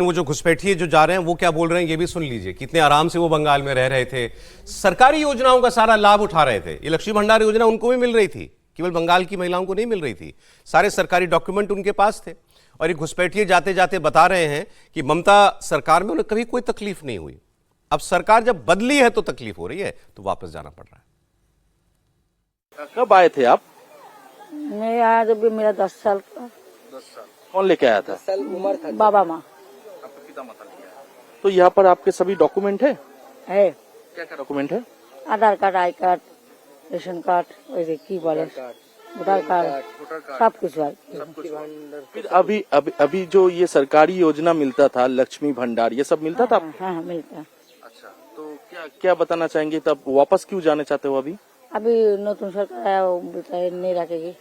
वो जो घुसपैठिए जो जा रहे हैं वो क्या बोल रहे हैं ये भी सुन लीजिए। कितने आराम से वो बंगाल में रह रहे थे, सरकारी योजनाओं का सारा लाभ उठा रहे थे। ये लक्ष्मी भंडार योजना उनको भी मिल रही थी, केवल बंगाल की महिलाओं को नहीं मिल रही थी। सारे सरकारी डॉक्यूमेंट उनके पास थे। और ये घुसपैठिए जाते जाते बता रहे हैं कि ममता सरकार में उन्हें कभी कोई तकलीफ नहीं हुई। अब सरकार जब बदली है तो तकलीफ हो रही है, तो वापस जाना पड़ रहा है। कब आए थे आप? मैं आया जब भी मेरा 10 साल का। 10 साल। कौन लेके आया था? उम्र था बाबा माँ। आपका पिता माता लेके आया। तो यहाँ पर आपके सभी डॉक्यूमेंट है? क्या क्या डॉक्यूमेंट है? Aadhaar card, I card, ration card, वैसे की बोले वोटर कार्ड, सब कुछ है। फिर अभी जो ये सरकारी योजना मिलता था, लक्ष्मी भंडार, ये सब मिलता था? हाँ मिलता है। अच्छा, तो क्या बताना चाहेंगे? तब वापस क्यों जाना चाहते हो? अभी नतून सरकार आया, वो नहीं रखेगी।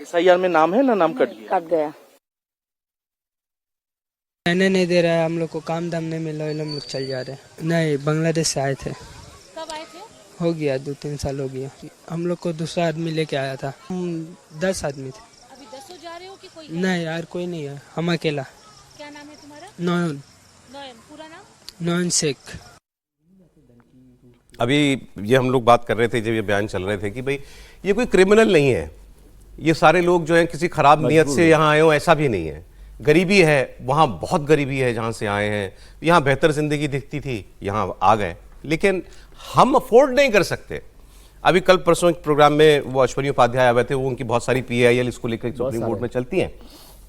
SIR में नाम है ना, नाम कट गया? रहने नहीं दे रहा है, हम लोग को काम दाम नहीं मिल रहा है, हम लोग चल जा रहे हैं। नहीं, बांग्लादेश से आए थे। कब आए थे? हो गया 2-3 साल हो गया। हम लोग को दूसरा आदमी लेके आया था। हम 10 आदमी थे। अभी 10 जा रहे हो कि कोई? नहीं यार, कोई नहीं है, हम अकेला। क्या नाम है तुम्हारा? नॉयन। नयन, पूरा नाम? नॉयन शेख। अभी ये हम लोग बात कर रहे थे, जब ये बयान चल रहे थे कि भाई ये कोई क्रिमिनल नहीं है, ये सारे लोग जो हैं किसी खराब नियत से यहाँ आए हो, ऐसा भी नहीं है। गरीबी है, वहाँ बहुत गरीबी है जहाँ से आए हैं। यहाँ बेहतर जिंदगी दिखती थी, यहाँ आ गए, लेकिन हम अफोर्ड नहीं कर सकते। अभी कल परसों एक प्रोग्राम में वो अश्विनी उपाध्याय आए थे, वो उनकी बहुत सारी PIL इसको लेकर सुप्रीम कोर्ट में चलती हैं,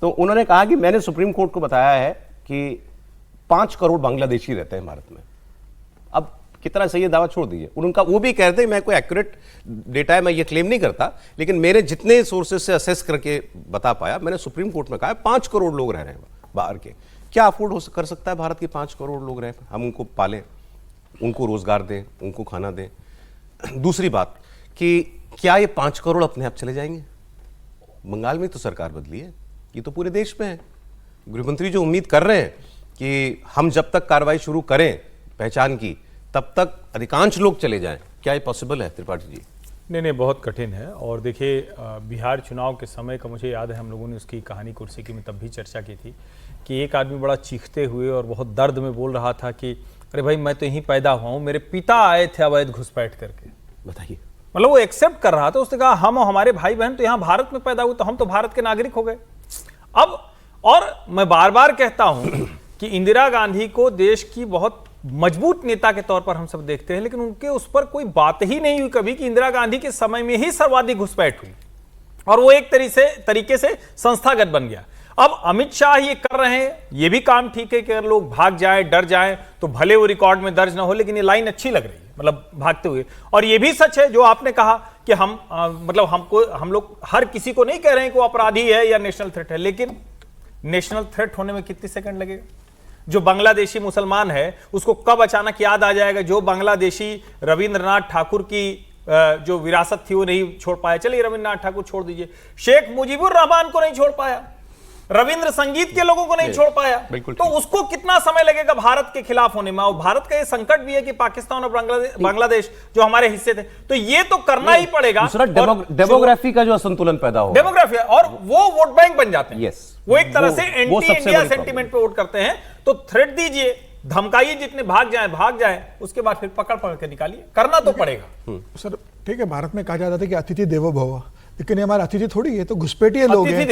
तो उन्होंने कहा कि मैंने सुप्रीम कोर्ट को बताया है कि 5 करोड़ बांग्लादेशी रहते हैं भारत में। अब कितना सही है दावा छोड़ दीजिए। उनका वो भी कहते हैं, मैं कोई एक्यूरेट डेटा है मैं ये क्लेम नहीं करता, लेकिन मेरे जितने सोर्सेज से असेस करके बता पाया, मैंने सुप्रीम कोर्ट में कहा 5 करोड़ लोग रह रहे हैं बाहर के। क्या अफोर्ड कर सकता है भारत के 5 करोड़ लोग रहे? हम उनको पालें, उनको रोजगार दें, उनको खाना दें। दूसरी बात कि क्या ये 5 करोड़ अपने आप चले जाएंगे? बंगाल में तो सरकार बदली है, ये तो पूरे देश में है। गृहमंत्री जो उम्मीद कर रहे हैं कि हम जब तक कार्रवाई शुरू करें पहचान की, तब तक अधिकांश लोग चले जाएं, क्या ये पॉसिबल है त्रिपाठी जी? नहीं, बहुत कठिन है। और देखिए, बिहार चुनाव के समय का मुझे याद है, हम लोगों ने उसकी कहानी कुर्सी की में तब भी चर्चा की थी कि एक आदमी बड़ा चीखते हुए और बहुत दर्द में बोल रहा था कि अरे भाई, मैं तो यहीं पैदा हुआ हूँ, मेरे पिता आए थे अवैध घुसपैठ करके। बताइए, मतलब वो एक्सेप्ट कर रहा था। उसने कहा हम और हमारे भाई बहन तो यहाँ भारत में पैदा हुए, तो हम तो भारत के नागरिक हो गए। अब और मैं बार बार कहता हूं कि इंदिरा गांधी को देश की बहुत मजबूत नेता के तौर पर हम सब देखते हैं, लेकिन उनके उस पर कोई बात ही नहीं हुई कभी कि इंदिरा गांधी के समय में ही सर्वाधिक घुसपैठ हुई, और वो एक तरीके से संस्थागत बन गया। अब अमित शाह ये कर रहे हैं, ये भी काम ठीक है कि अगर लोग भाग जाएं, डर जाएं, तो भले वो रिकॉर्ड में दर्ज ना हो, लेकिन ये लाइन अच्छी लग रही है, मतलब भागते हुए। और ये भी सच है जो आपने कहा कि हम लोग हर किसी को नहीं कह रहे हैं कि वो अपराधी है या नेशनल थ्रेट है, लेकिन नेशनल थ्रेट होने में कितने सेकंड लगेगा? जो बांग्लादेशी मुसलमान है उसको कब अचानक याद आ जाएगा? जो बांग्लादेशी रविंद्रनाथ ठाकुर की जो विरासत थी वो नहीं छोड़ पाया, चलिए रविंद्रनाथ ठाकुर छोड़ दीजिए, शेख मुजीबुर रहमान को नहीं छोड़ पाया, रविंद्र संगीत के लोगों को नहीं छोड़ पाया, तो उसको कितना समय लगेगा भारत के खिलाफ होने में? और भारत का ये संकट भी है कि पाकिस्तान और बांग्लादेश जो हमारे हिस्से थे, तो ये तो करना ही पड़ेगा। डेमोग्राफी का जो असंतुलन पैदा हो, डेमोग्राफी, और वो वोट बैंक बन जाते हैं। वो एक तरह से एंटी इंडिया सेंटीमेंट पे वोट करते हैं। तो थ्रेट दीजिए, धमकाइए, जितने भाग जाए, उसके बाद फिर पकड़ के निकालिए, करना तो पड़ेगा। सर ठीक है, भारत में कहा जाता था कि अतिथि देवो भव, लेकिन ये हमारे अतिथि थोड़ी है, तो घुसपैठिए लोग हैं।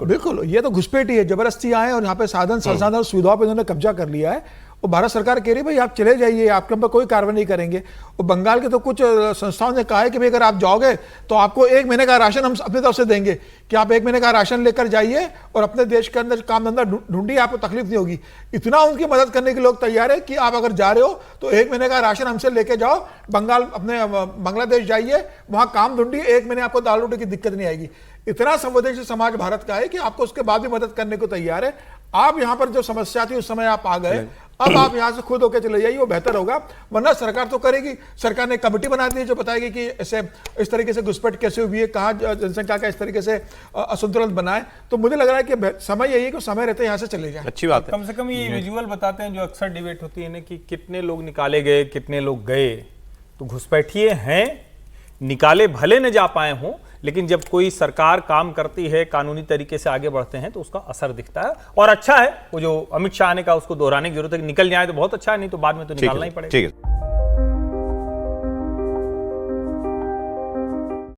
बिल्कुल, ये तो घुसपैठी है, जबरदस्ती आए और यहाँ पे साधन संसाधन और सुविधाओं पे इन्होंने कब्जा कर लिया है। और भारत सरकार कह रही है भाई आप चले जाइए, आपके ऊपर कोई कार्रवाई नहीं करेंगे। और बंगाल के तो कुछ संस्थाओं ने कहा है कि भाई अगर आप जाओगे तो आपको 1 महीने का राशन हम अपनी तरफ से देंगे, कि आप 1 महीने का राशन लेकर जाइए और अपने देश के अंदर काम धंधा ढूंढिए, आपको तकलीफ नहीं होगी। इतना उनकी मदद करने के लोग तैयार है कि आप अगर जा रहे हो तो 1 महीने का राशन हमसे लेके जाओ, बांग्लादेश जाइए, वहां काम ढूंढिए, 1 महीने आपको दाल रोटी की दिक्कत नहीं आएगी। इतना संवेदनशील समाज भारत का है कि आपको उसके बाद भी मदद करने को तैयार है। आप यहाँ पर जो समस्या थी उस समय आप आ गए, अब आप यहाँ से खुद होकर चले जाइए, वो बेहतर होगा। वरना सरकार तो करेगी, सरकार ने कमेटी बना दी है जो बताएगी कि ऐसे इस तरीके से घुसपैठ कैसे हुई है, कहाँ जनसंख्या का इस तरीके से असंतुलन बनाए। तो मुझे लग रहा है कि समय यही है कि समय रहते यहाँ से चले जाए। अच्छी बात है। कम से कम ये विजुअल बताते हैं जो अक्सर डिबेट होती है ना, कि कितने लोग निकाले गए, कितने लोग गए। तो घुसपैठिए हैं निकाले भले न जा पाए हों, लेकिन जब कोई सरकार काम करती है, कानूनी तरीके से आगे बढ़ते हैं, तो उसका असर दिखता है। और अच्छा है वो जो अमित शाह ने कहा, उसको दोहराने की जरूरत है कि निकल जाए तो बहुत अच्छा है, नहीं तो बाद में तो निकालना ही पड़ेगा। ठीक है।